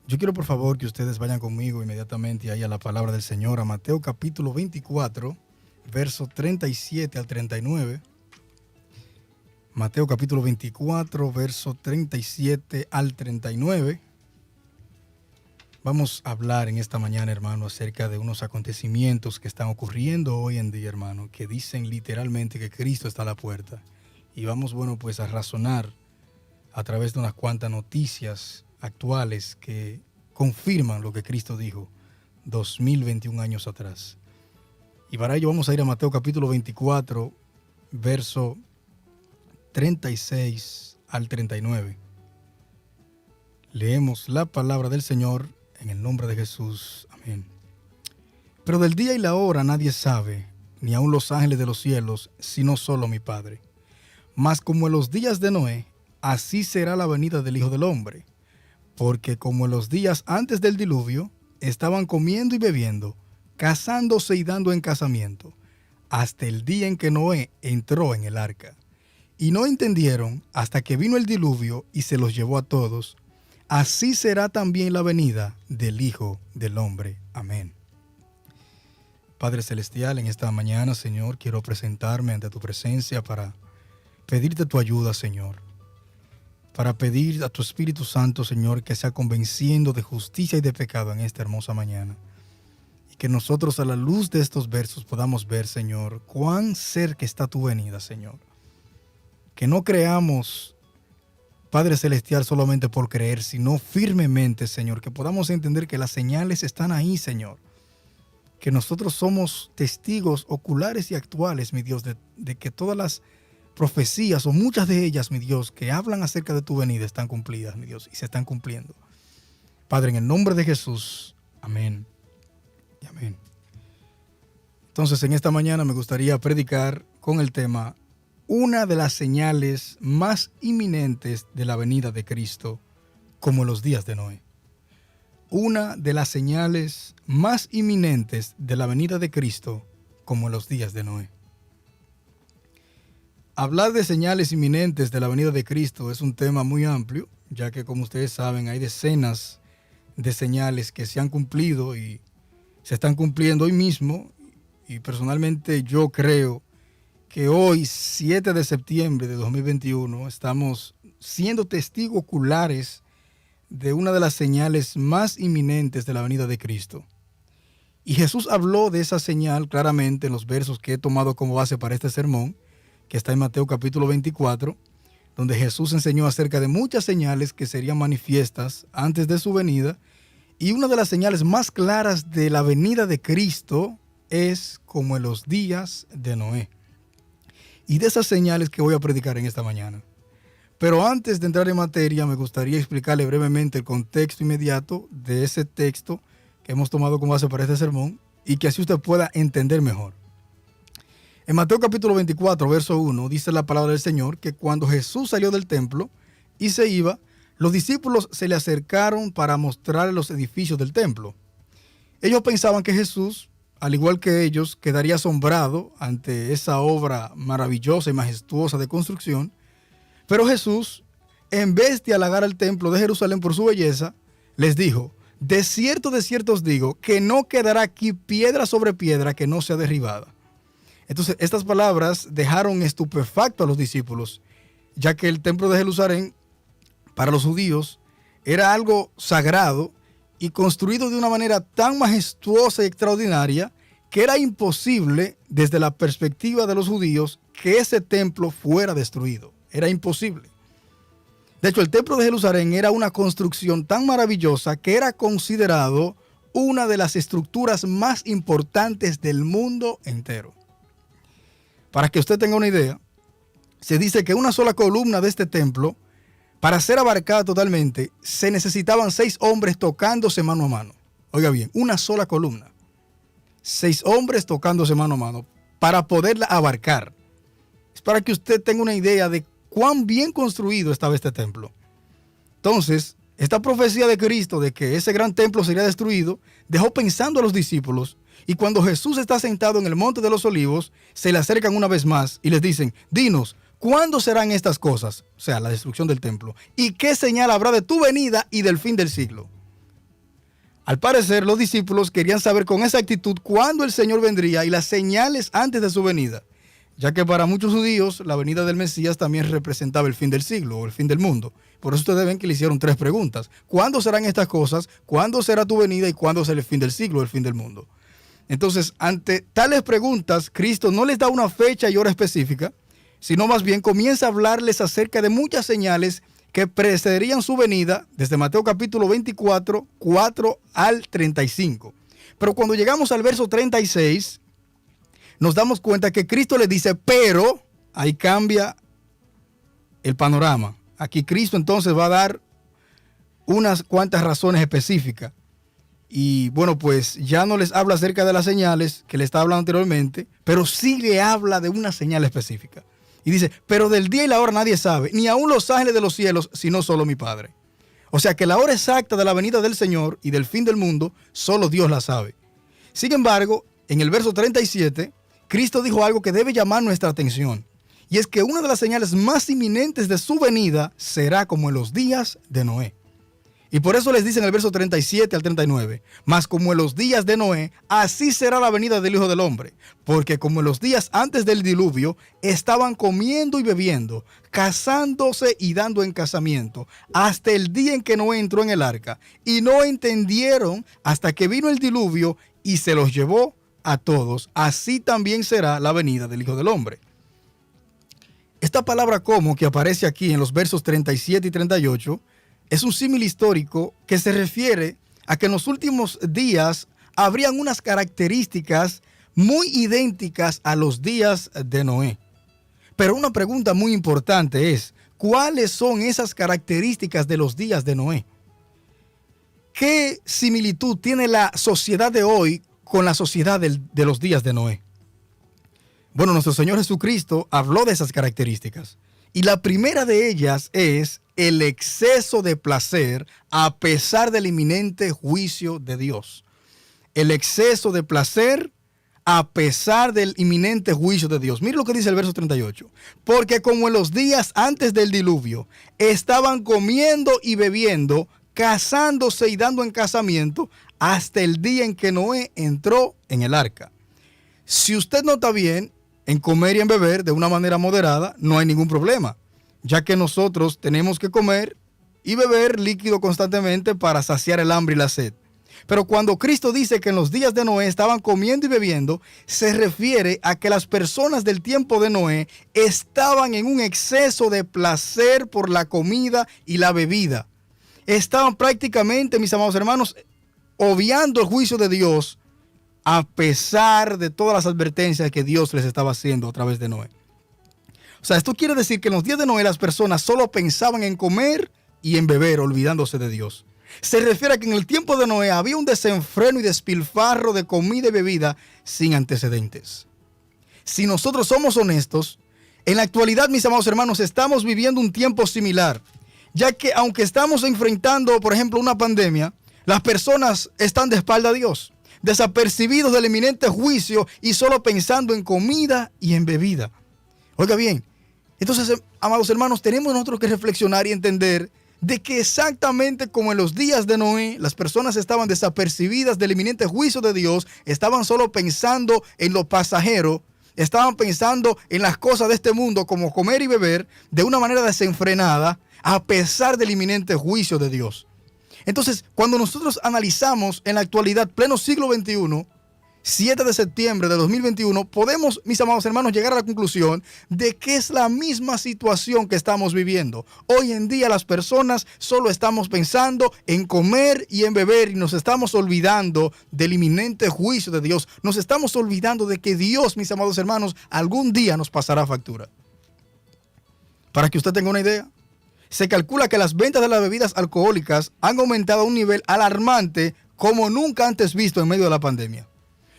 Yo quiero por favor que ustedes vayan conmigo inmediatamente ahí a la palabra del Señor, a Mateo capítulo 24, verso 37 al 39. Mateo capítulo 24, verso 37 al 39. Vamos a hablar en esta mañana, hermano, acerca de unos acontecimientos que están ocurriendo hoy en día, hermano, que dicen literalmente que Cristo está a la puerta. Y vamos, pues a razonar a través de unas cuantas noticias actuales que confirman lo que Cristo dijo 2021 años atrás. Y para ello vamos a ir a Mateo capítulo 24, verso 36 al 39. Leemos la palabra del Señor en el nombre de Jesús. Amén. Pero del día y la hora nadie sabe, ni aun los ángeles de los cielos, sino solo mi Padre. Mas como en los días de Noé, así será la venida del Hijo del Hombre. Porque como en los días antes del diluvio, estaban comiendo y bebiendo, casándose y dando en casamiento, hasta el día en que Noé entró en el arca. Y no entendieron hasta que vino el diluvio y se los llevó a todos. Así será también la venida del Hijo del Hombre. Amén. Padre Celestial, en esta mañana, Señor, quiero presentarme ante tu presencia para pedirte tu ayuda, Señor. Para pedir a tu Espíritu Santo, Señor, que sea convenciendo de justicia y de pecado en esta hermosa mañana. Y que nosotros a la luz de estos versos podamos ver, Señor, cuán cerca está tu venida, Señor. Que no creamos, Padre Celestial, solamente por creer, sino firmemente, Señor. Que podamos entender que las señales están ahí, Señor. Que nosotros somos testigos oculares y actuales, mi Dios, de que todas las profecías, o muchas de ellas, mi Dios, que hablan acerca de tu venida están cumplidas, mi Dios, y se están cumpliendo. Padre, en el nombre de Jesús, amén y amén. Entonces, en esta mañana me gustaría predicar con el tema una de las señales más inminentes de la venida de Cristo, como en los días de Noé. Una de las señales más inminentes de la venida de Cristo, como en los días de Noé. Hablar de señales inminentes de la venida de Cristo es un tema muy amplio, ya que, como ustedes saben, hay decenas de señales que se han cumplido y se están cumpliendo hoy mismo. Y personalmente yo creo que hoy, 7 de septiembre de 2021, estamos siendo testigos oculares de una de las señales más inminentes de la venida de Cristo. Y Jesús habló de esa señal claramente en los versos que he tomado como base para este sermón, que está en Mateo capítulo 24, donde Jesús enseñó acerca de muchas señales que serían manifiestas antes de su venida. Y una de las señales más claras de la venida de Cristo es como en los días de Noé. Y de esas señales que voy a predicar en esta mañana. Pero antes de entrar en materia, me gustaría explicarle brevemente el contexto inmediato de ese texto que hemos tomado como base para este sermón y que así usted pueda entender mejor. En Mateo capítulo 24, verso 1, dice la palabra del Señor que cuando Jesús salió del templo y se iba, los discípulos se le acercaron para mostrarle los edificios del templo. Ellos pensaban que Jesús, al igual que ellos, quedaría asombrado ante esa obra maravillosa y majestuosa de construcción. Pero Jesús, en vez de halagar al templo de Jerusalén por su belleza, les dijo: de cierto os digo, que no quedará aquí piedra sobre piedra que no sea derribada. Entonces, estas palabras dejaron estupefacto a los discípulos, ya que el templo de Jerusalén, para los judíos, era algo sagrado y construido de una manera tan majestuosa y extraordinaria que era imposible, desde la perspectiva de los judíos, que ese templo fuera destruido. Era imposible. De hecho, el templo de Jerusalén era una construcción tan maravillosa que era considerado una de las estructuras más importantes del mundo entero. Para que usted tenga una idea, se dice que una sola columna de este templo, para ser abarcada totalmente, se necesitaban 6 hombres tocándose mano a mano. Oiga bien, una sola columna. 6 hombres tocándose mano a mano para poderla abarcar. Es para que usted tenga una idea de cuán bien construido estaba este templo. Entonces, esta profecía de Cristo de que ese gran templo sería destruido, dejó pensando a los discípulos. Y cuando Jesús está sentado en el monte de los olivos, se le acercan una vez más y les dicen: dinos, ¿cuándo serán estas cosas? O sea, la destrucción del templo. ¿Y qué señal habrá de tu venida y del fin del siglo? Al parecer, los discípulos querían saber con exactitud cuándo el Señor vendría y las señales antes de su venida, ya que para muchos judíos la venida del Mesías también representaba el fin del siglo o el fin del mundo. Por eso ustedes ven que le hicieron 3 preguntas. ¿Cuándo serán estas cosas? ¿Cuándo será tu venida? ¿Y cuándo será el fin del siglo o el fin del mundo? Entonces, ante tales preguntas, Cristo no les da una fecha y hora específica, sino más bien comienza a hablarles acerca de muchas señales que precederían su venida desde Mateo capítulo 24, 4 al 35. Pero cuando llegamos al verso 36, nos damos cuenta que Cristo les dice, pero ahí cambia el panorama. Aquí Cristo entonces va a dar unas cuantas razones específicas. Y bueno, pues ya no les habla acerca de las señales que le estaba hablando anteriormente, pero sí le habla de una señal específica. Y dice, pero del día y la hora nadie sabe, ni aun los ángeles de los cielos, sino solo mi Padre. O sea que la hora exacta de la venida del Señor y del fin del mundo, solo Dios la sabe. Sin embargo, en el verso 37, Cristo dijo algo que debe llamar nuestra atención. Y es que una de las señales más inminentes de su venida será como en los días de Noé. Y por eso les dice en el verso 37 al 39, mas como en los días de Noé, así será la venida del Hijo del Hombre. Porque como en los días antes del diluvio, estaban comiendo y bebiendo, casándose y dando en casamiento, hasta el día en que Noé entró en el arca. Y no entendieron hasta que vino el diluvio y se los llevó a todos. Así también será la venida del Hijo del Hombre. Esta palabra como que aparece aquí en los versos 37 y 38 es un símil histórico que se refiere a que en los últimos días habrían unas características muy idénticas a los días de Noé. Pero una pregunta muy importante es, ¿cuáles son esas características de los días de Noé? ¿Qué similitud tiene la sociedad de hoy con la sociedad de los días de Noé? Bueno, nuestro Señor Jesucristo habló de esas características. Y la primera de ellas es el exceso de placer a pesar del inminente juicio de Dios. El exceso de placer a pesar del inminente juicio de Dios. Mire lo que dice el verso 38. Porque como en los días antes del diluvio estaban comiendo y bebiendo, casándose y dando en casamiento, hasta el día en que Noé entró en el arca. Si usted nota bien, en comer y en beber de una manera moderada no hay ningún problema, ya que nosotros tenemos que comer y beber líquido constantemente para saciar el hambre y la sed. Pero cuando Cristo dice que en los días de Noé estaban comiendo y bebiendo, se refiere a que las personas del tiempo de Noé estaban en un exceso de placer por la comida y la bebida. Estaban prácticamente, mis amados hermanos, obviando el juicio de Dios a pesar de todas las advertencias que Dios les estaba haciendo a través de Noé. O sea, esto quiere decir que en los días de Noé las personas solo pensaban en comer y en beber, olvidándose de Dios. Se refiere a que en el tiempo de Noé había un desenfreno y despilfarro de comida y bebida sin antecedentes. Si nosotros somos honestos, en la actualidad, mis amados hermanos, estamos viviendo un tiempo similar, ya que aunque estamos enfrentando, por ejemplo, una pandemia, las personas están de espalda a Dios, desapercibidos del inminente juicio y solo pensando en comida y en bebida. Oiga bien, entonces, amados hermanos, tenemos nosotros que reflexionar y entender de que exactamente como en los días de Noé, las personas estaban desapercibidas del inminente juicio de Dios, estaban solo pensando en lo pasajero, estaban pensando en las cosas de este mundo como comer y beber de una manera desenfrenada a pesar del inminente juicio de Dios. Entonces, cuando nosotros analizamos en la actualidad, pleno siglo XXI, 7 de septiembre de 2021, podemos, mis amados hermanos, llegar a la conclusión de que es la misma situación que estamos viviendo. Hoy en día las personas solo estamos pensando en comer y en beber y nos estamos olvidando del inminente juicio de Dios. Nos estamos olvidando de que Dios, mis amados hermanos, algún día nos pasará factura. Para que usted tenga una idea, se calcula que las ventas de las bebidas alcohólicas han aumentado a un nivel alarmante como nunca antes visto en medio de la pandemia.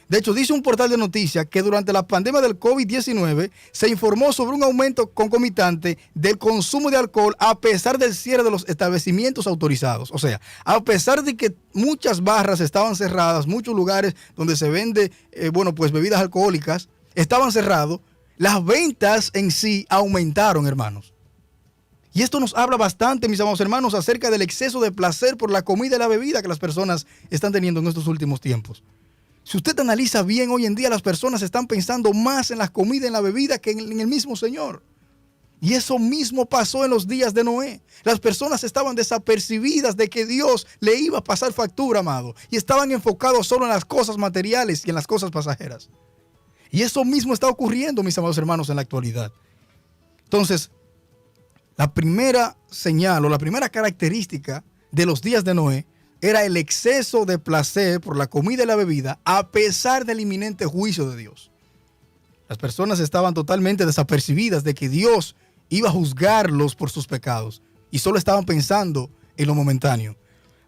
De hecho, dice un portal de noticias que durante la pandemia del COVID-19 se informó sobre un aumento concomitante del consumo de alcohol a pesar del cierre de los establecimientos autorizados. O sea, a pesar de que muchas barras estaban cerradas, muchos lugares donde se vende, bebidas alcohólicas estaban cerrados, las ventas en sí aumentaron, hermanos. Y esto nos habla bastante, mis amados hermanos, acerca del exceso de placer por la comida y la bebida que las personas están teniendo en estos últimos tiempos. Si usted analiza bien, hoy en día las personas están pensando más en la comida y en la bebida que en el mismo Señor. Y eso mismo pasó en los días de Noé. Las personas estaban desapercibidas de que Dios le iba a pasar factura, amado. Y estaban enfocados solo en las cosas materiales y en las cosas pasajeras. Y eso mismo está ocurriendo, mis amados hermanos, en la actualidad. Entonces, la primera señal o la primera característica de los días de Noé era el exceso de placer por la comida y la bebida, a pesar del inminente juicio de Dios. Las personas estaban totalmente desapercibidas de que Dios iba a juzgarlos por sus pecados y solo estaban pensando en lo momentáneo.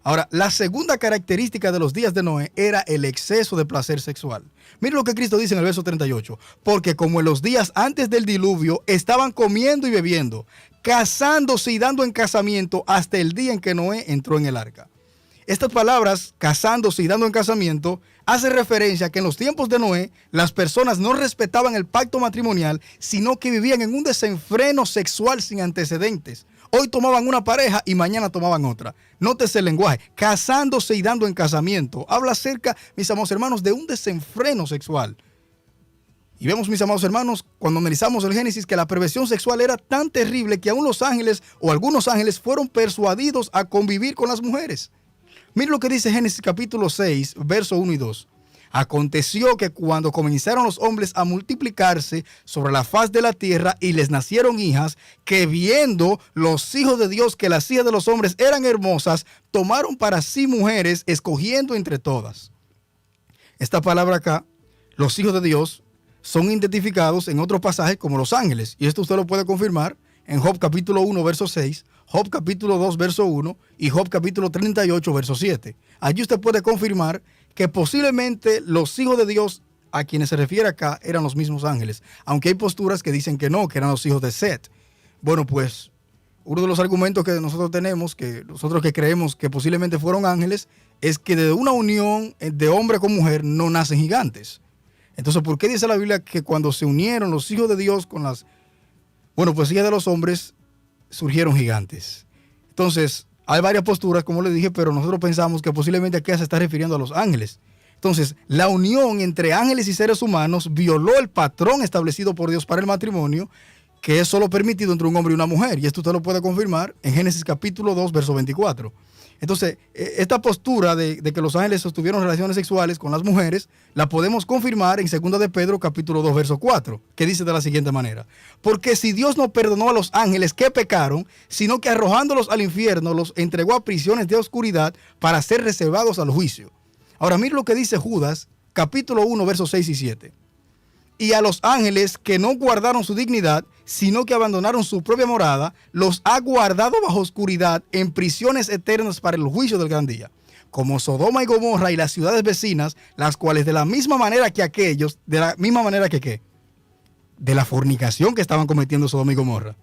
Ahora, la segunda característica de los días de Noé era el exceso de placer sexual. Miren lo que Cristo dice en el verso 38. Porque como en los días antes del diluvio estaban comiendo y bebiendo, casándose y dando en casamiento hasta el día en que Noé entró en el arca. Estas palabras, casándose y dando en casamiento, hace referencia a que en los tiempos de Noé, las personas no respetaban el pacto matrimonial, sino que vivían en un desenfreno sexual sin antecedentes. Hoy tomaban una pareja y mañana tomaban otra. Nótese el lenguaje, casándose y dando en casamiento. Habla acerca, mis amados hermanos, de un desenfreno sexual. Y vemos, mis amados hermanos, cuando analizamos el Génesis, que la perversión sexual era tan terrible que aún los ángeles o algunos ángeles fueron persuadidos a convivir con las mujeres. Miren lo que dice Génesis capítulo 6, verso 1 y 2. Aconteció que cuando comenzaron los hombres a multiplicarse sobre la faz de la tierra y les nacieron hijas, que viendo los hijos de Dios que las hijas de los hombres eran hermosas, tomaron para sí mujeres, escogiendo entre todas. Esta palabra acá, los hijos de Dios, son identificados en otros pasajes como los ángeles. Y esto usted lo puede confirmar en Job capítulo 1, verso 6, Job capítulo 2, verso 1 y Job capítulo 38, verso 7. Allí usted puede confirmar que posiblemente los hijos de Dios a quienes se refiere acá eran los mismos ángeles, aunque hay posturas que dicen que no, que eran los hijos de Set. Bueno, pues uno de los argumentos que nosotros tenemos, que nosotros que creemos que posiblemente fueron ángeles, es que de una unión de hombre con mujer no nacen gigantes. Entonces, ¿por qué dice la Biblia que cuando se unieron los hijos de Dios con las, hijas de los hombres, surgieron gigantes? Entonces, hay varias posturas, como le dije, pero nosotros pensamos que posiblemente aquí se está refiriendo a los ángeles. Entonces, la unión entre ángeles y seres humanos violó el patrón establecido por Dios para el matrimonio, que es solo permitido entre un hombre y una mujer. Y esto usted lo puede confirmar en Génesis capítulo 2, verso 24. Entonces, esta postura de que los ángeles sostuvieron relaciones sexuales con las mujeres, la podemos confirmar en 2 de Pedro capítulo 2, verso 4, que dice de la siguiente manera. Porque si Dios no perdonó a los ángeles que pecaron, sino que arrojándolos al infierno, los entregó a prisiones de oscuridad para ser reservados al juicio. Ahora, mire lo que dice Judas, capítulo 1, versos 6 y 7. Y a los ángeles que no guardaron su dignidad, sino que abandonaron su propia morada, los ha guardado bajo oscuridad en prisiones eternas para el juicio del gran día. Como Sodoma y Gomorra y las ciudades vecinas, las cuales de la misma manera que aquellos, de la misma manera que ¿qué? De la fornicación que estaban cometiendo Sodoma y Gomorra.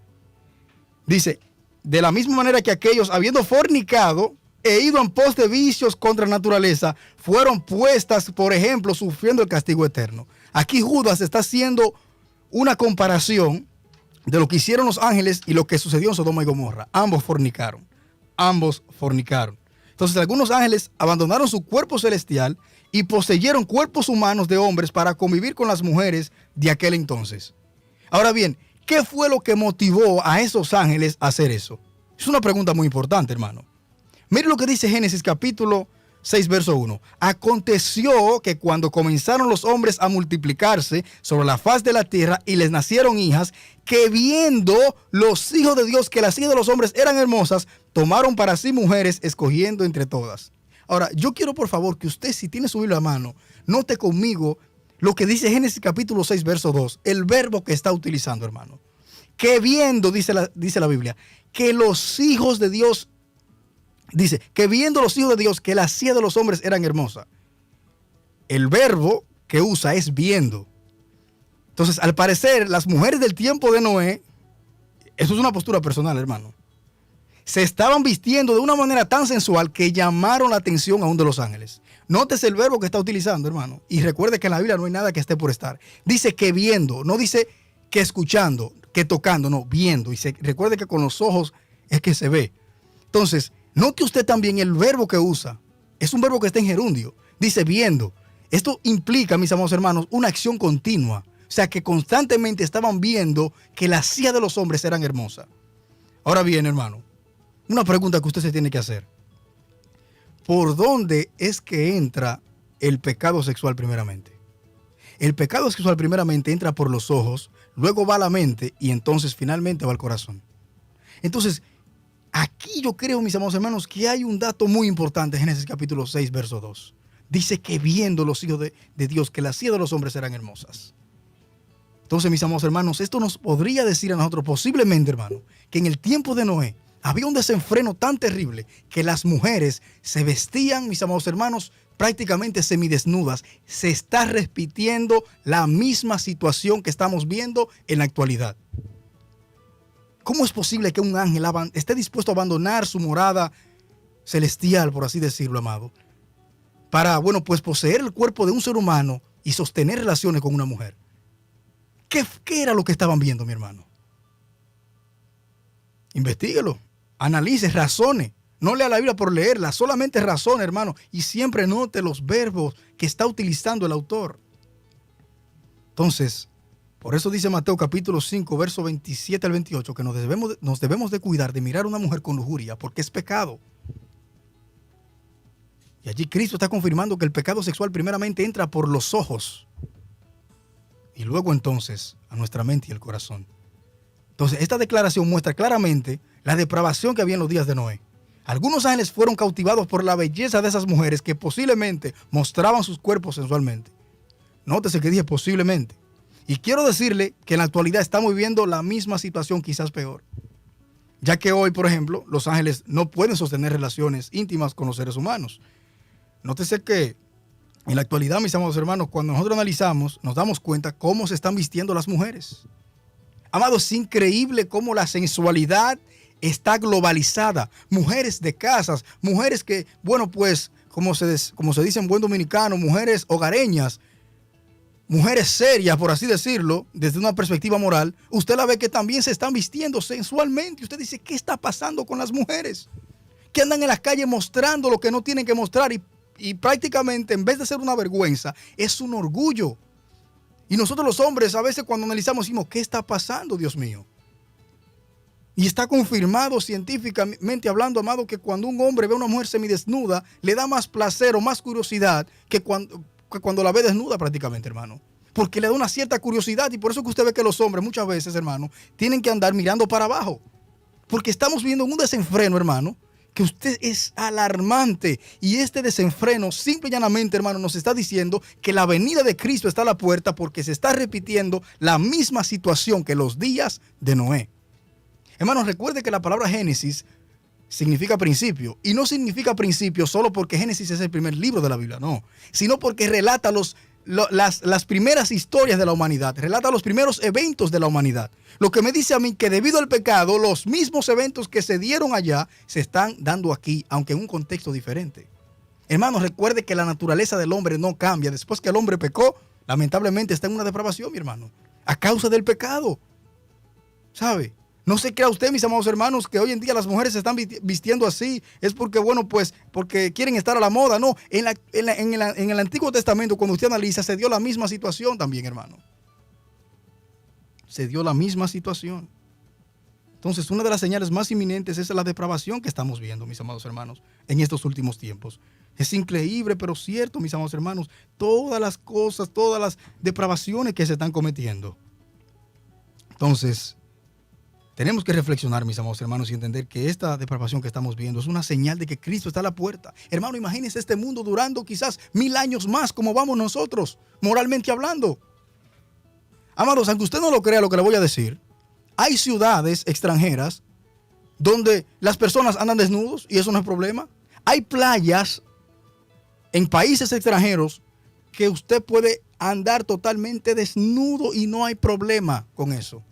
Dice, de la misma manera que aquellos, habiendo fornicado e ido en pos de vicios contra la naturaleza, fueron puestas, por ejemplo, sufriendo el castigo eterno. Aquí Judas está haciendo una comparación de lo que hicieron los ángeles y lo que sucedió en Sodoma y Gomorra. Ambos fornicaron. Entonces algunos ángeles abandonaron su cuerpo celestial y poseyeron cuerpos humanos de hombres para convivir con las mujeres de aquel entonces. Ahora bien, ¿qué fue lo que motivó a esos ángeles a hacer eso? Es una pregunta muy importante, hermano. Mire lo que dice Génesis capítulo 6, verso 1. Aconteció que cuando comenzaron los hombres a multiplicarse sobre la faz de la tierra y les nacieron hijas, que viendo los hijos de Dios que las hijas de los hombres eran hermosas, tomaron para sí mujeres, escogiendo entre todas. Ahora, yo quiero por favor que usted, si tiene su Biblia a mano, note conmigo lo que dice Génesis capítulo 6, verso 2, el verbo que está utilizando, hermano. Que viendo, dice la Biblia, que los hijos de Dios, dice, que viendo los hijos de Dios que las hijas de los hombres eran hermosas. El verbo que usa es viendo. Entonces, al parecer, las mujeres del tiempo de Noé, eso es una postura personal, hermano, se estaban vistiendo de una manera tan sensual que llamaron la atención aún de los ángeles. Nótese el verbo que está utilizando, hermano. Y recuerde que en la Biblia no hay nada que esté por estar. Dice que viendo, no dice que escuchando, que tocando, no, viendo. Y recuerde que con los ojos es que se ve. Entonces, note usted también el verbo que usa. Es un verbo que está en gerundio. Dice viendo. Esto implica, mis amados hermanos, una acción continua. O sea, que constantemente estaban viendo que las hijas de los hombres eran hermosas. Ahora bien, hermano, una pregunta que usted se tiene que hacer. ¿Por dónde es que entra el pecado sexual primeramente? El pecado sexual primeramente entra por los ojos, luego va a la mente y entonces finalmente va al corazón. Entonces, aquí yo creo, mis amados hermanos, que hay un dato muy importante en Génesis capítulo 6, verso 2. Dice que viendo los hijos de Dios, que las hijas de los hombres eran hermosas. Entonces, mis amados hermanos, esto nos podría decir a nosotros posiblemente, hermano, que en el tiempo de Noé había un desenfreno tan terrible que las mujeres se vestían, mis amados hermanos, prácticamente semidesnudas. Se está repitiendo la misma situación que estamos viendo en la actualidad. ¿Cómo es posible que un ángel esté dispuesto a abandonar su morada celestial, por así decirlo, amado, para, bueno, pues poseer el cuerpo de un ser humano y sostener relaciones con una mujer? ¿Qué era lo que estaban viendo, mi hermano? Investíguelo, analice, razone. No lea la Biblia por leerla, solamente razone, hermano. Y siempre note los verbos que está utilizando el autor. Entonces, por eso dice Mateo capítulo 5, verso 27 al 28, que nos debemos de cuidar de mirar a una mujer con lujuria, porque es pecado. Y allí Cristo está confirmando que el pecado sexual primeramente entra por los ojos y luego entonces a nuestra mente y el corazón. Entonces, esta declaración muestra claramente la depravación que había en los días de Noé. Algunos ángeles fueron cautivados por la belleza de esas mujeres que posiblemente mostraban sus cuerpos sensualmente. Nótese que dije posiblemente. Y quiero decirle que en la actualidad estamos viviendo la misma situación, quizás peor. Ya que hoy, por ejemplo, los ángeles no pueden sostener relaciones íntimas con los seres humanos. Nótese que en la actualidad, mis amados hermanos, cuando nosotros analizamos, nos damos cuenta cómo se están vistiendo las mujeres. Amados, es increíble cómo la sensualidad está globalizada. Mujeres de casas, mujeres que, bueno, pues, como se dice en buen dominicano, mujeres hogareñas, mujeres serias, por así decirlo, desde una perspectiva moral. Usted la ve que también se están vistiendo sensualmente. Usted dice, ¿qué está pasando con las mujeres? Que andan en las calles mostrando lo que no tienen que mostrar y prácticamente, en vez de ser una vergüenza, es un orgullo. Y nosotros los hombres a veces cuando analizamos decimos, ¿qué está pasando, Dios mío? Y está confirmado científicamente hablando, amado, que cuando un hombre ve a una mujer semidesnuda, le da más placer o más curiosidad que cuando la ve desnuda prácticamente, hermano. Porque le da una cierta curiosidad y por eso que usted ve que los hombres muchas veces, hermano, tienen que andar mirando para abajo. Porque estamos viendo un desenfreno, hermano, que usted es alarmante. Y este desenfreno, simple y llanamente, hermano, nos está diciendo que la venida de Cristo está a la puerta porque se está repitiendo la misma situación que los días de Noé. Hermanos, recuerde que la palabra Génesis significa principio. Y no significa principio solo porque Génesis es el primer libro de la Biblia, no. Sino porque relata las primeras historias de la humanidad. Relata los primeros eventos de la humanidad. Lo que me dice a mí que debido al pecado, los mismos eventos que se dieron allá se están dando aquí, aunque en un contexto diferente. Hermanos, recuerde que la naturaleza del hombre no cambia. Después que el hombre pecó, lamentablemente está en una depravación, mi hermano. A causa del pecado. ¿Sabe? No se crea usted, mis amados hermanos, que hoy en día las mujeres se están vistiendo así. Es porque, bueno, pues, porque quieren estar a la moda. No, en el Antiguo Testamento, cuando usted analiza, se dio la misma situación también, hermano. Se dio la misma situación. Entonces, una de las señales más inminentes es la depravación que estamos viendo, mis amados hermanos, en estos últimos tiempos. Es increíble, pero cierto, mis amados hermanos, todas las cosas, todas las depravaciones que se están cometiendo. Entonces, tenemos que reflexionar, mis amados hermanos, y entender que esta depravación que estamos viendo es una señal de que Cristo está a la puerta. Hermano, imagínense este mundo durando quizás 1000 años más, como vamos nosotros, moralmente hablando. Amados, aunque usted no lo crea lo que le voy a decir, hay ciudades extranjeras donde las personas andan desnudos y eso no es problema. Hay playas en países extranjeros que usted puede andar totalmente desnudo y no hay problema con eso.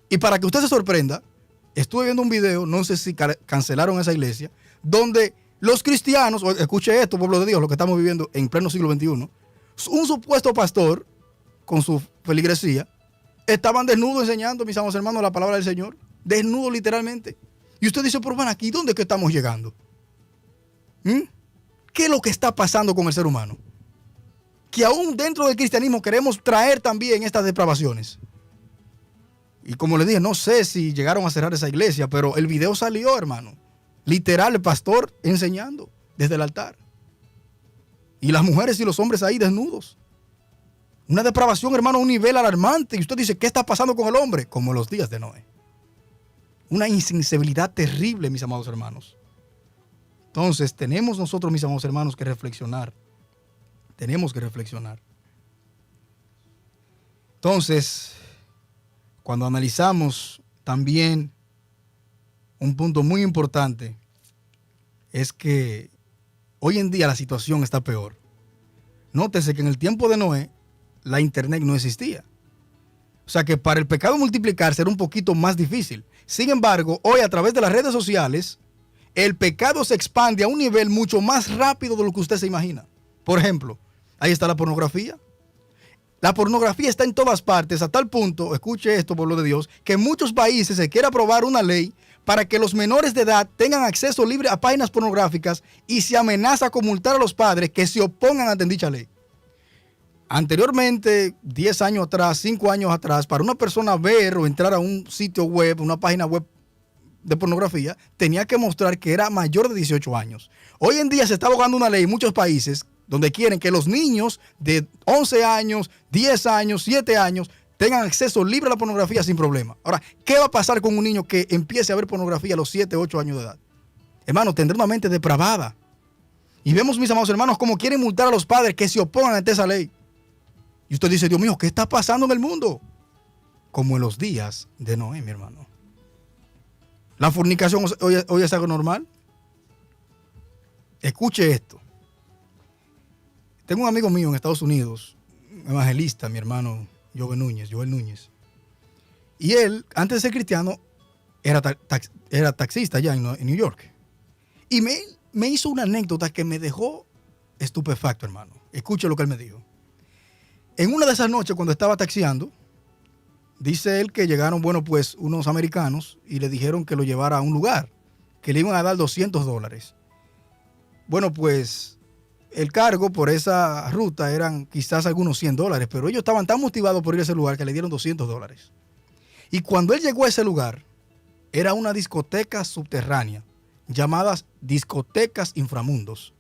Y para que usted se sorprenda, estuve viendo un video, no sé si cancelaron esa iglesia, donde los cristianos, escuche esto, pueblo de Dios, lo que estamos viviendo en pleno siglo XXI, un supuesto pastor, con su feligresía, Estaban desnudos enseñando, mis amados hermanos, la palabra del Señor. Desnudos literalmente. Y usted dice, pero van aquí, ¿dónde es que estamos llegando? ¿Qué es lo que está pasando con el ser humano? Que aún dentro del cristianismo queremos traer también estas depravaciones. Y como les dije, no sé si llegaron a cerrar esa iglesia, pero el video salió, hermano. Literal, el pastor enseñando desde el altar. Y las mujeres y los hombres ahí desnudos. Una depravación, hermano, a un nivel alarmante. Y usted dice, ¿qué está pasando con el hombre? Como en los días de Noé. Una insensibilidad terrible, mis amados hermanos. Entonces, tenemos nosotros, mis amados hermanos, que reflexionar. Tenemos que reflexionar. Entonces, cuando analizamos también un punto muy importante, es que hoy en día la situación está peor. Nótese que en el tiempo de Noé, la internet no existía. O sea que para el pecado multiplicarse era un poquito más difícil. Sin embargo, hoy a través de las redes sociales, el pecado se expande a un nivel mucho más rápido de lo que usted se imagina. Por ejemplo, ahí está la pornografía. La pornografía está en todas partes, a tal punto, escuche esto, pueblo de Dios, que en muchos países se quiere aprobar una ley para que los menores de edad tengan acceso libre a páginas pornográficas y se amenaza con multar a los padres que se opongan ante dicha ley. Anteriormente, 10 años atrás, 5 años atrás, para una persona ver o entrar a un sitio web, una página web de pornografía, tenía que mostrar que era mayor de 18 años. Hoy en día se está abogando una ley en muchos países donde quieren que los niños de 11 años, 10 años, 7 años tengan acceso libre a la pornografía sin problema. Ahora, ¿qué va a pasar con un niño que empiece a ver pornografía a los 7, 8 años de edad? Hermano, tendrá una mente depravada. Y vemos, mis amados hermanos, cómo quieren multar a los padres que se opongan ante esa ley. Y usted dice, Dios mío, ¿qué está pasando en el mundo? Como en los días de Noé, mi hermano. ¿La fornicación hoy es algo normal? Escuche esto. Tengo un amigo mío en Estados Unidos, evangelista, mi hermano Joel Núñez. Y él, antes de ser cristiano, era taxista allá en New York. Y me hizo una anécdota que me dejó estupefacto, hermano. Escuche lo que él me dijo. En una de esas noches, cuando estaba taxiando, dice él que llegaron, pues unos americanos y le dijeron que lo llevara a un lugar, que le iban a dar $200. Pues el cargo por esa ruta eran quizás algunos $100, pero ellos estaban tan motivados por ir a ese lugar que le dieron $200. Y cuando él llegó a ese lugar, era una discoteca subterránea, llamadas discotecas inframundos.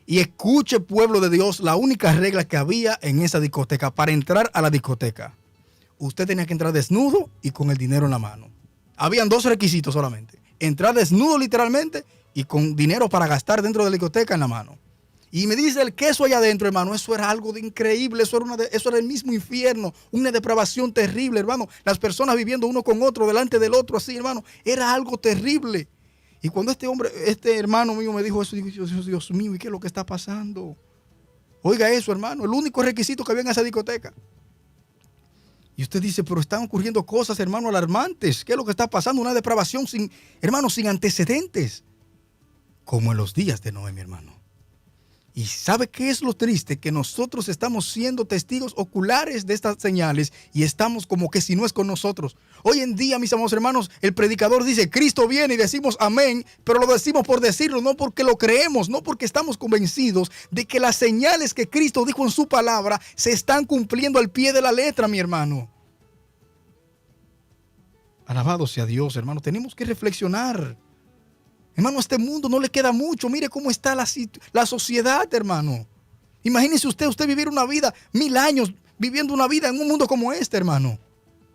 Y escuche, pueblo de Dios, la única regla que había en esa discoteca para entrar a la discoteca. Usted tenía que entrar desnudo y con el dinero en la mano. Habían 2 requisitos solamente. Entrar desnudo literalmente y con dinero para gastar dentro de la discoteca en la mano. Y me dice el queso allá adentro, hermano, eso era algo de increíble, eso era el mismo infierno, una depravación terrible, hermano. Las personas viviendo uno con otro, delante del otro, así, hermano, era algo terrible. Y cuando este hermano mío me dijo eso, digo, Dios mío, ¿y qué es lo que está pasando? Oiga eso, hermano, el único requisito que había en esa discoteca. Y usted dice, pero están ocurriendo cosas, hermano, alarmantes. ¿Qué es lo que está pasando? Una depravación sin antecedentes. Como en los días de Noé, mi hermano. ¿Y sabe qué es lo triste? Que nosotros estamos siendo testigos oculares de estas señales y estamos como que si no es con nosotros. Hoy en día, mis amados hermanos, el predicador dice, Cristo viene y decimos amén, pero lo decimos por decirlo, no porque lo creemos, no porque estamos convencidos de que las señales que Cristo dijo en su palabra se están cumpliendo al pie de la letra, mi hermano. Alabado sea Dios, hermano. Tenemos que reflexionar. Hermano, a este mundo no le queda mucho. Mire cómo está la sociedad, hermano. Imagínese usted vivir una vida, 1000 años, viviendo una vida en un mundo como este, hermano.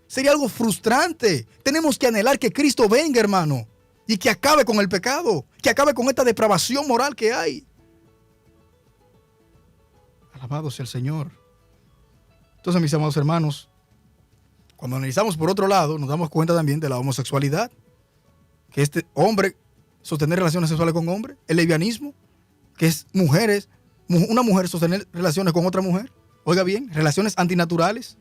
Sería algo frustrante. Tenemos que anhelar que Cristo venga, hermano. Y que acabe con el pecado. Que acabe con esta depravación moral que hay. Alabado sea el Señor. Entonces, mis amados hermanos, cuando analizamos por otro lado, nos damos cuenta también de la homosexualidad. Que este hombre sostener relaciones sexuales con hombres, el lesbianismo, que es una mujer sostener relaciones con otra mujer, oiga bien, relaciones antinaturales.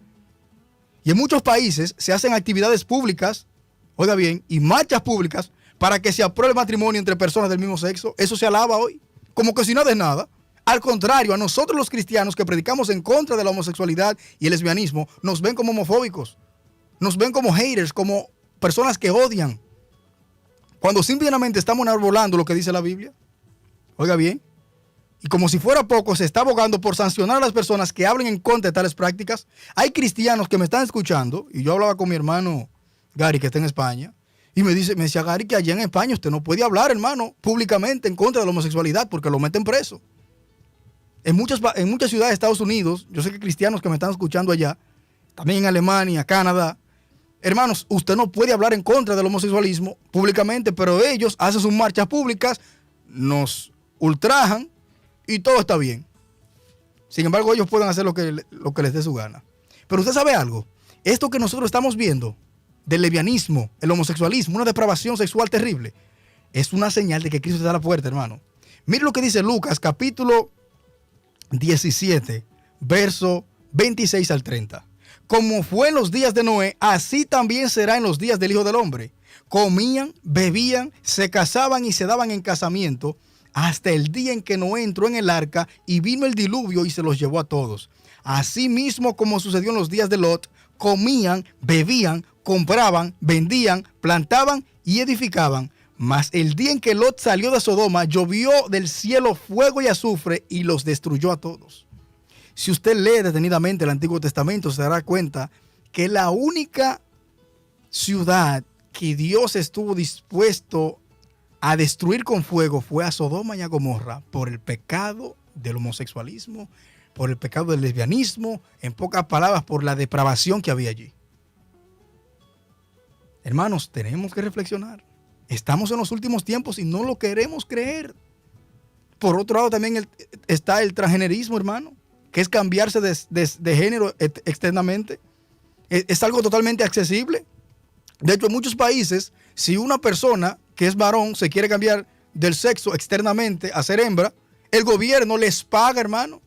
Y en muchos países se hacen actividades públicas, oiga bien, y marchas públicas para que se apruebe el matrimonio entre personas del mismo sexo. Eso se alaba hoy, como que si nada es nada. Al contrario, a nosotros los cristianos que predicamos en contra de la homosexualidad y el lesbianismo, nos ven como homofóbicos, nos ven como haters, como personas que odian, cuando simplemente estamos enarbolando lo que dice la Biblia. Oiga bien, y como si fuera poco, se está abogando por sancionar a las personas que hablen en contra de tales prácticas. Hay cristianos que me están escuchando, y yo hablaba con mi hermano Gary, que está en España, y me decía Gary que allá en España usted no puede hablar, hermano, públicamente en contra de la homosexualidad porque lo meten preso. En muchas ciudades de Estados Unidos, yo sé que cristianos que me están escuchando allá, también en Alemania, Canadá, hermanos, usted no puede hablar en contra del homosexualismo públicamente, pero ellos hacen sus marchas públicas, nos ultrajan y todo está bien. Sin embargo, ellos pueden hacer lo que les dé su gana. Pero usted sabe algo, esto que nosotros estamos viendo del lesbianismo, el homosexualismo, una depravación sexual terrible, es una señal de que Cristo está a la puerta, hermano. Mire lo que dice Lucas, capítulo 17, verso 26 al 30. Como fue en los días de Noé, así también será en los días del Hijo del Hombre. Comían, bebían, se casaban y se daban en casamiento hasta el día en que Noé entró en el arca y vino el diluvio y se los llevó a todos. Asimismo, como sucedió en los días de Lot, comían, bebían, compraban, vendían, plantaban y edificaban. Mas el día en que Lot salió de Sodoma, llovió del cielo fuego y azufre y los destruyó a todos. Si usted lee detenidamente el Antiguo Testamento, se dará cuenta que la única ciudad que Dios estuvo dispuesto a destruir con fuego fue a Sodoma y a Gomorra por el pecado del homosexualismo, por el pecado del lesbianismo, en pocas palabras, por la depravación que había allí. Hermanos, tenemos que reflexionar. Estamos en los últimos tiempos y no lo queremos creer. Por otro lado, también está el transgenerismo, hermano, que es cambiarse de género externamente. Es algo totalmente accesible. De hecho, en muchos países, si una persona que es varón se quiere cambiar del sexo externamente a ser hembra, el gobierno les paga, hermano,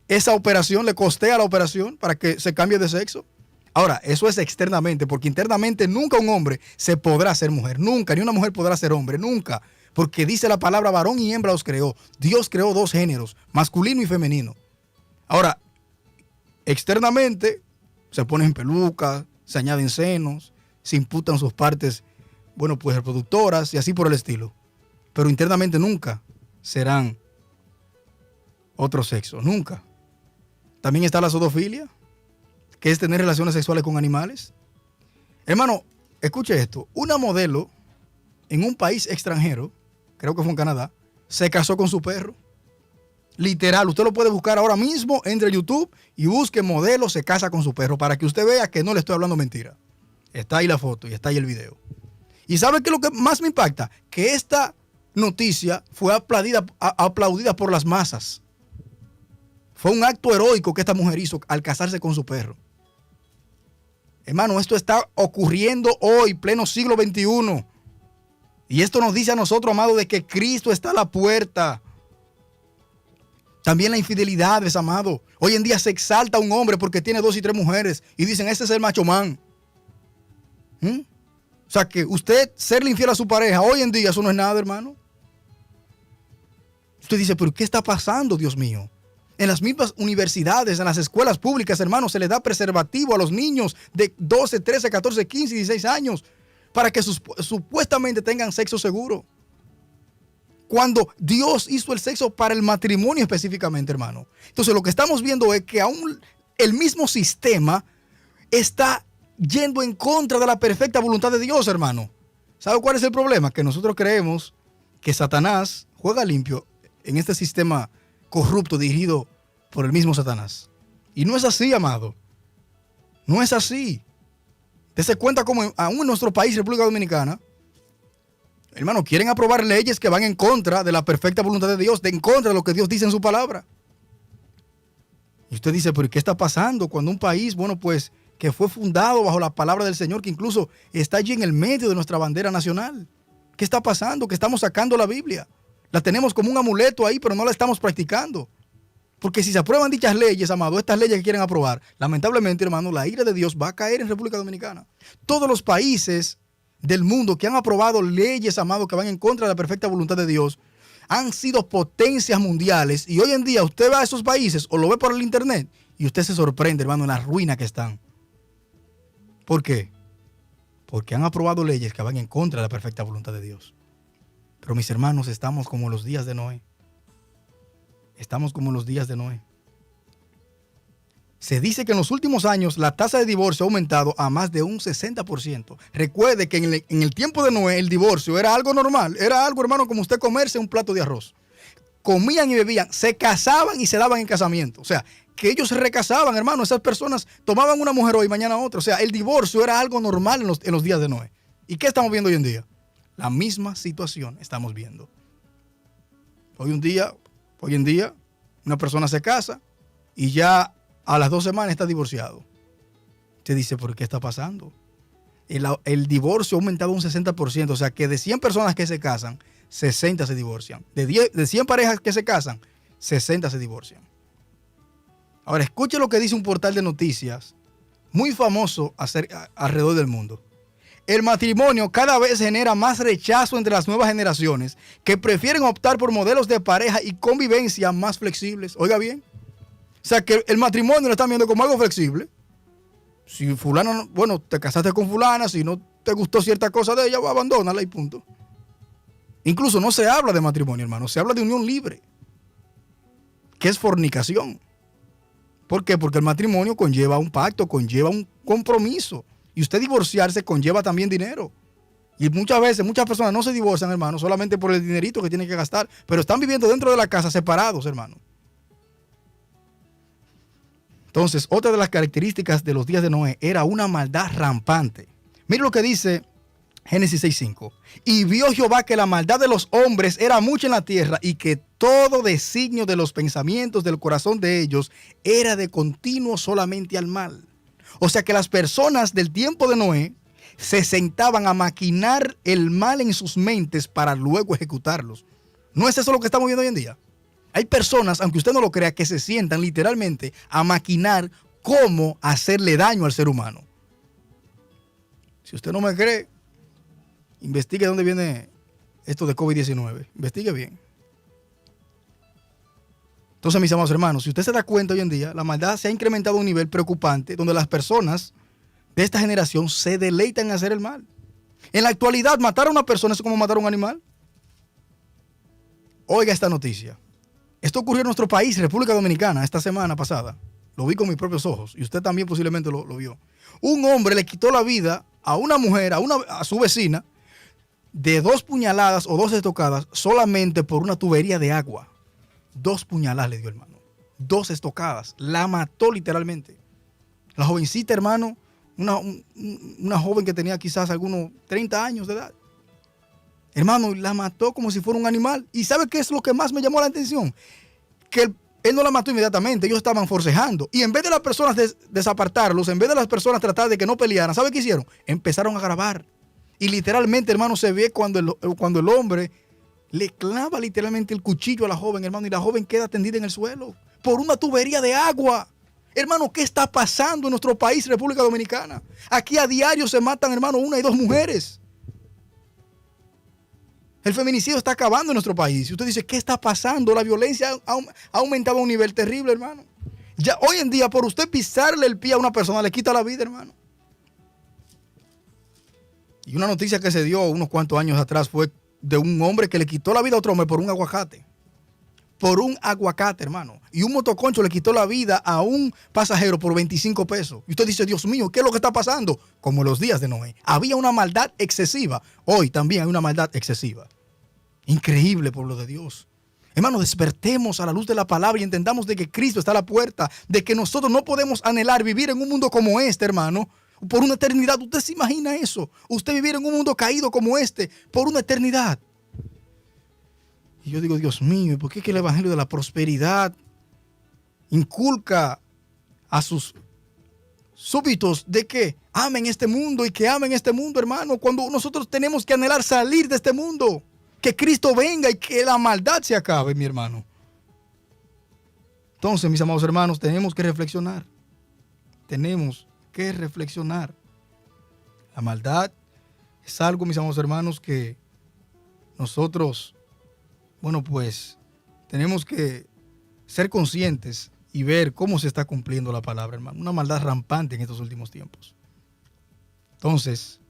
esa operación, le costea la operación para que se cambie de sexo. Ahora, eso es externamente, porque internamente nunca un hombre se podrá ser mujer, nunca, ni una mujer podrá ser hombre, nunca, porque dice la palabra varón y hembra os creó. Dios creó dos géneros, masculino y femenino. Ahora, externamente se ponen pelucas, se añaden senos, se imputan sus partes, bueno, pues reproductoras y así por el estilo. Pero internamente nunca serán otro sexo, nunca. También está la zoofilia, que es tener relaciones sexuales con animales. Hermano, escuche esto. Una modelo en un país extranjero, creo que fue en Canadá, se casó con su perro. Literal, usted lo puede buscar ahora mismo, entre a YouTube y busque modelo se casa con su perro para que usted vea que no le estoy hablando mentira. Está ahí la foto y está ahí el video. ¿Y sabe qué es lo que más me impacta? Que esta noticia fue aplaudida por las masas. Fue un acto heroico que esta mujer hizo al casarse con su perro. Hermano, esto está ocurriendo hoy, pleno siglo XXI. Y esto nos dice a nosotros, amados, de que Cristo está a la puerta. También la infidelidad, amado. Hoy en día se exalta a un hombre porque tiene 2 y 3 mujeres y dicen, ese es el macho man. O sea, que usted serle infiel a su pareja, hoy en día eso no es nada, hermano. Usted dice, pero ¿qué está pasando, Dios mío? En las mismas universidades, en las escuelas públicas, hermano, se les da preservativo a los niños de 12, 13, 14, 15 y 16 años para que supuestamente tengan sexo seguro. Cuando Dios hizo el sexo para el matrimonio específicamente, hermano. Entonces, lo que estamos viendo es que aún el mismo sistema está yendo en contra de la perfecta voluntad de Dios, hermano. ¿Sabe cuál es el problema? Que nosotros creemos que Satanás juega limpio en este sistema corrupto dirigido por el mismo Satanás. Y no es así, amado. No es así. Usted se cuenta como aún en nuestro país, República Dominicana, hermano, quieren aprobar leyes que van en contra de la perfecta voluntad de Dios, en contra de lo que Dios dice en su palabra. Y usted dice, pero ¿qué está pasando cuando un país, bueno, pues, que fue fundado bajo la palabra del Señor, que incluso está allí en el medio de nuestra bandera nacional? ¿Qué está pasando? Que estamos sacando la Biblia. La tenemos como un amuleto ahí, pero no la estamos practicando. Porque si se aprueban dichas leyes, amado, estas leyes que quieren aprobar, lamentablemente, hermano, la ira de Dios va a caer en República Dominicana. Todos los países del mundo que han aprobado leyes, amado, que van en contra de la perfecta voluntad de Dios, han sido potencias mundiales y hoy en día usted va a esos países o lo ve por el internet y usted se sorprende, hermano, en la ruina que están. ¿Por qué? Porque han aprobado leyes que van en contra de la perfecta voluntad de Dios. Pero mis hermanos, estamos como los días de Noé. Estamos como los días de Noé. Se dice que en los últimos años la tasa de divorcio ha aumentado a más de un 60%. Recuerde que en el tiempo de Noé el divorcio era algo normal. Era algo, hermano, como usted comerse un plato de arroz. Comían y bebían, se casaban y se daban en casamiento. O sea, que ellos se recasaban, hermano. Esas personas tomaban una mujer hoy y mañana otra. O sea, el divorcio era algo normal en los días de Noé. ¿Y qué estamos viendo hoy en día? La misma situación estamos viendo. Hoy en día, una persona se casa y ya a las 2 semanas está divorciado. Usted dice, ¿por qué está pasando? El divorcio ha aumentado un 60%. O sea, que de 100 personas que se casan, 60 se divorcian. De 100 parejas que se casan, 60 se divorcian. Ahora, escuche lo que dice un portal de noticias muy famoso alrededor del mundo. El matrimonio cada vez genera más rechazo entre las nuevas generaciones que prefieren optar por modelos de pareja y convivencia más flexibles. Oiga bien. O sea, que el matrimonio lo están viendo como algo flexible. Si fulano, bueno, te casaste con fulana, si no te gustó cierta cosa de ella, abandónala y punto. Incluso no se habla de matrimonio, hermano, se habla de unión libre, que es fornicación. ¿Por qué? Porque el matrimonio conlleva un pacto, conlleva un compromiso. Y usted divorciarse conlleva también dinero. Y muchas veces, muchas personas no se divorcian, hermano, solamente por el dinerito que tienen que gastar, pero están viviendo dentro de la casa separados, hermano. Entonces, otra de las características de los días de Noé era una maldad rampante. Mire lo que dice Génesis 6:5. Y vio Jehová que la maldad de los hombres era mucha en la tierra y que todo designio de los pensamientos del corazón de ellos era de continuo solamente al mal. O sea que las personas del tiempo de Noé se sentaban a maquinar el mal en sus mentes para luego ejecutarlos. ¿No es eso lo que estamos viendo hoy en día? Hay personas, aunque usted no lo crea, que se sientan literalmente a maquinar cómo hacerle daño al ser humano. Si usted no me cree, investigue dónde viene esto de COVID-19. Investigue bien. Entonces, mis amados hermanos, si usted se da cuenta hoy en día, la maldad se ha incrementado a un nivel preocupante donde las personas de esta generación se deleitan en hacer el mal. En la actualidad, matar a una persona es como matar a un animal. Oiga esta noticia. Esto ocurrió en nuestro país, República Dominicana, esta semana pasada. Lo vi con mis propios ojos y usted también posiblemente lo vio. Un hombre le quitó la vida a una mujer, a su vecina, de 2 puñaladas o 2 estocadas solamente por una tubería de agua. 2 puñaladas le dio, hermano. 2 estocadas. La mató literalmente. La jovencita, hermano, una joven que tenía quizás algunos 30 años de edad. Hermano, la mató como si fuera un animal. ¿Y sabe qué es lo que más me llamó la atención? Que él no la mató inmediatamente. Ellos estaban forcejando. Y en vez de las personas desapartarlos, en vez de las personas tratar de que no pelearan, ¿sabe qué hicieron? Empezaron a grabar. Y literalmente, hermano, se ve cuando el hombre le clava literalmente el cuchillo a la joven, hermano, y la joven queda tendida en el suelo por una tubería de agua. Hermano, ¿qué está pasando en nuestro país, República Dominicana? Aquí a diario se matan, hermano, 1 y 2 mujeres. El feminicidio está acabando en nuestro país. Y usted dice, ¿qué está pasando? La violencia ha aumentado a un nivel terrible, hermano. Ya hoy en día, por usted pisarle el pie a una persona, le quita la vida, hermano. Y una noticia que se dio unos cuantos años atrás fue de un hombre que le quitó la vida a otro hombre por un aguacate. Por un aguacate, hermano. Y un motoconcho le quitó la vida a un pasajero por 25 pesos. Y usted dice, Dios mío, ¿qué es lo que está pasando? Como en los días de Noé. Había una maldad excesiva. Hoy también hay una maldad excesiva. Increíble, pueblo de Dios. Hermano, despertemos a la luz de la palabra y entendamos de que Cristo está a la puerta. De que nosotros no podemos anhelar vivir en un mundo como este, hermano, por una eternidad. ¿Usted se imagina eso? Usted vivir en un mundo caído como este por una eternidad. Y yo digo, Dios mío, ¿por qué es que el evangelio de la prosperidad inculca a sus súbditos de que amen este mundo y que amen este mundo, hermano? Cuando nosotros tenemos que anhelar salir de este mundo, que Cristo venga y que la maldad se acabe, mi hermano. Entonces, mis amados hermanos, tenemos que reflexionar. Tenemos que reflexionar. La maldad es algo, mis amados hermanos, que nosotros bueno, pues tenemos que ser conscientes y ver cómo se está cumpliendo la palabra, hermano. Una maldad rampante en estos últimos tiempos. Entonces,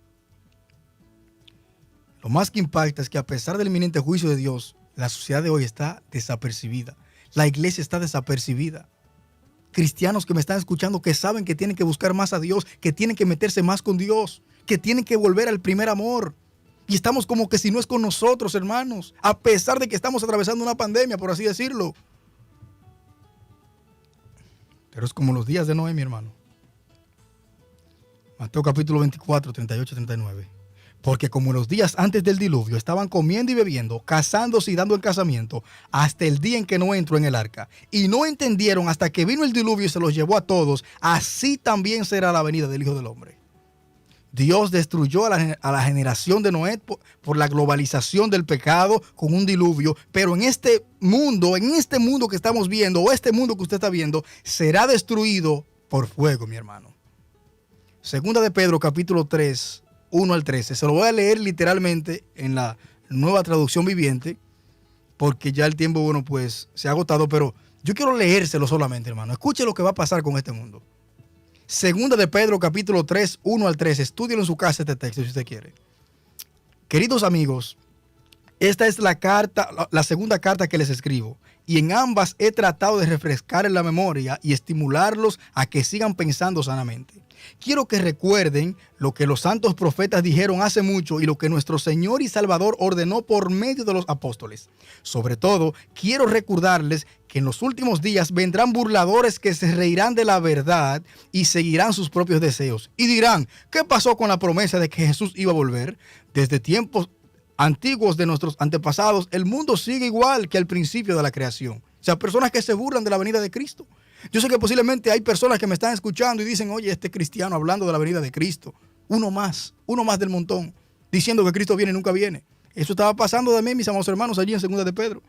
lo más que impacta es que a pesar del inminente juicio de Dios, la sociedad de hoy está desapercibida. La iglesia está desapercibida. Cristianos que me están escuchando que saben que tienen que buscar más a Dios, que tienen que meterse más con Dios, que tienen que volver al primer amor. Y estamos como que si no es con nosotros, hermanos, a pesar de que estamos atravesando una pandemia, por así decirlo. Pero es como los días de Noé, mi hermano. Mateo capítulo 24, 38, 39. Porque como en los días antes del diluvio estaban comiendo y bebiendo, casándose y dando en casamiento, hasta el día en que Noé entró en el arca, y no entendieron hasta que vino el diluvio y se los llevó a todos, así también será la venida del Hijo del Hombre. Dios destruyó a la generación de Noé por la globalización del pecado con un diluvio, pero en este mundo que estamos viendo, o este mundo que usted está viendo, será destruido por fuego, mi hermano. Segunda de Pedro, capítulo 3, 1 al 13. Se lo voy a leer literalmente en la Nueva Traducción Viviente, porque ya el tiempo, bueno, pues se ha agotado, pero yo quiero leérselo solamente, hermano. Escuche lo que va a pasar con este mundo. Segunda de Pedro, capítulo 3, 1 al 13. Estúdielo en su casa este texto si usted quiere. Queridos amigos, esta es la segunda carta que les escribo, y en ambas he tratado de refrescar en la memoria y estimularlos a que sigan pensando sanamente. Quiero que recuerden lo que los santos profetas dijeron hace mucho y lo que nuestro Señor y Salvador ordenó por medio de los apóstoles. Sobre todo, quiero recordarles que en los últimos días vendrán burladores que se reirán de la verdad y seguirán sus propios deseos. Y dirán, ¿qué pasó con la promesa de que Jesús iba a volver? Desde tiempos antiguos de nuestros antepasados, el mundo sigue igual que al principio de la creación. O sea, personas que se burlan de la venida de Cristo. Yo sé que posiblemente hay personas que me están escuchando y dicen, oye, este cristiano hablando de la venida de Cristo, uno más del montón, diciendo que Cristo viene y nunca viene. Eso estaba pasando también, mis amados hermanos, allí en Segunda de Pedro.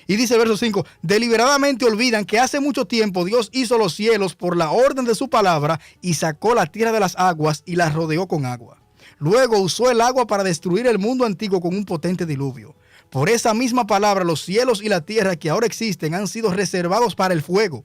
Y dice verso 5, deliberadamente olvidan que hace mucho tiempo Dios hizo los cielos por la orden de su palabra y sacó la tierra de las aguas y la rodeó con agua. Luego usó el agua para destruir el mundo antiguo con un potente diluvio. Por esa misma palabra, los cielos y la tierra que ahora existen han sido reservados para el fuego.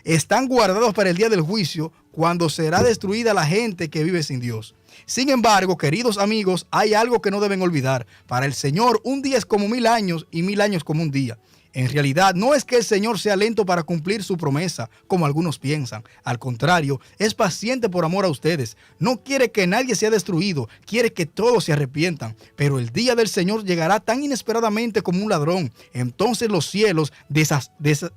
Están guardados para el día del juicio, cuando será destruida la gente que vive sin Dios. Sin embargo, queridos amigos, hay algo que no deben olvidar. Para el Señor, un día es como 1000 años y 1000 años como un día. En realidad, no es que el Señor sea lento para cumplir su promesa, como algunos piensan. Al contrario, es paciente por amor a ustedes. No quiere que nadie sea destruido, quiere que todos se arrepientan. Pero el día del Señor llegará tan inesperadamente como un ladrón. Entonces los cielos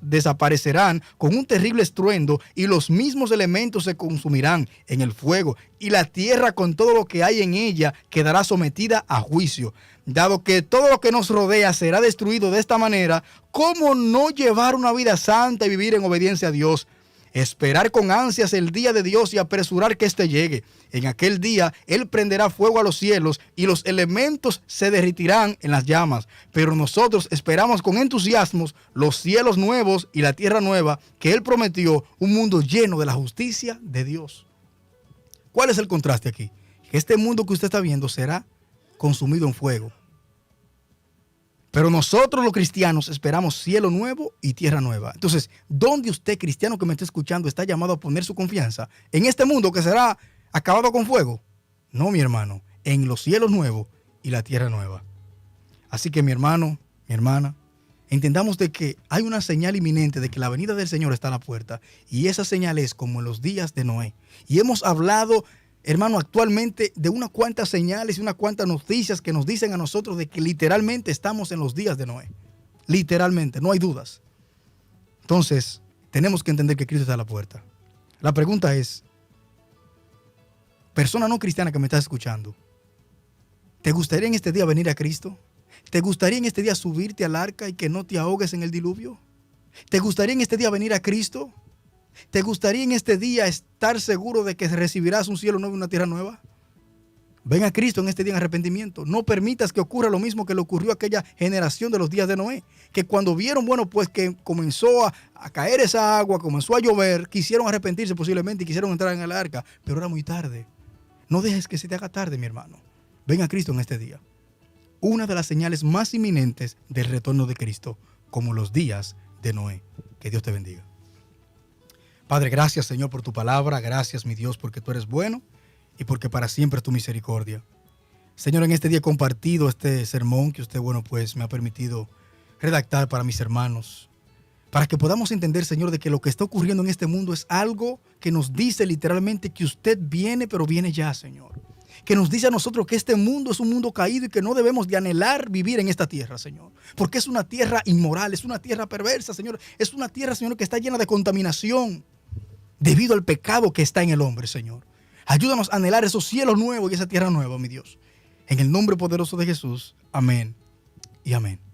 desaparecerán con un terrible estruendo y los mismos elementos se consumirán en el fuego. Y la tierra con todo lo que hay en ella quedará sometida a juicio. Dado que todo lo que nos rodea será destruido de esta manera, ¿cómo no llevar una vida santa y vivir en obediencia a Dios? Esperar con ansias el día de Dios y apresurar que éste llegue. En aquel día, Él prenderá fuego a los cielos y los elementos se derretirán en las llamas. Pero nosotros esperamos con entusiasmo los cielos nuevos y la tierra nueva que Él prometió, un mundo lleno de la justicia de Dios. ¿Cuál es el contraste aquí? Que este mundo que usted está viendo será consumido en fuego. Pero nosotros los cristianos esperamos cielo nuevo y tierra nueva. Entonces, ¿dónde usted, cristiano que me está escuchando, está llamado a poner su confianza? ¿En este mundo que será acabado con fuego? No, mi hermano, en los cielos nuevos y la tierra nueva. Así que mi hermano, mi hermana, entendamos de que hay una señal inminente de que la venida del Señor está a la puerta. Y esa señal es como en los días de Noé. Y hemos hablado, hermano, actualmente de unas cuantas señales y unas cuantas noticias que nos dicen a nosotros de que literalmente estamos en los días de Noé. Literalmente, no hay dudas. Entonces, tenemos que entender que Cristo está a la puerta. La pregunta es, persona no cristiana que me estás escuchando, ¿te gustaría en este día venir a Cristo? ¿Te gustaría en este día subirte al arca y que no te ahogues en el diluvio? ¿Te gustaría en este día venir a Cristo? ¿Te gustaría en este día estar seguro de que recibirás un cielo nuevo y una tierra nueva? Ven a Cristo en este día en arrepentimiento. No permitas que ocurra lo mismo que le ocurrió a aquella generación de los días de Noé. Que cuando vieron, bueno, pues que comenzó a caer esa agua, comenzó a llover, quisieron arrepentirse posiblemente y quisieron entrar en el arca, pero era muy tarde. No dejes que se te haga tarde, mi hermano. Ven a Cristo en este día. una de las señales más inminentes del retorno de Cristo, como los días de Noé. Que Dios te bendiga. Padre, gracias, Señor, por tu palabra. Gracias, mi Dios, porque tú eres bueno y porque para siempre es tu misericordia. Señor, en este día he compartido este sermón que usted, pues me ha permitido redactar para mis hermanos, para que podamos entender, Señor, de que lo que está ocurriendo en este mundo es algo que nos dice literalmente que usted viene, pero viene ya, Señor. Que nos dice a nosotros que este mundo es un mundo caído y que no debemos de anhelar vivir en esta tierra, Señor. Porque es una tierra inmoral, es una tierra perversa, Señor. Es una tierra, Señor, que está llena de contaminación debido al pecado que está en el hombre, Señor. Ayúdanos a anhelar esos cielos nuevos y esa tierra nueva, mi Dios. En el nombre poderoso de Jesús. Amén y amén.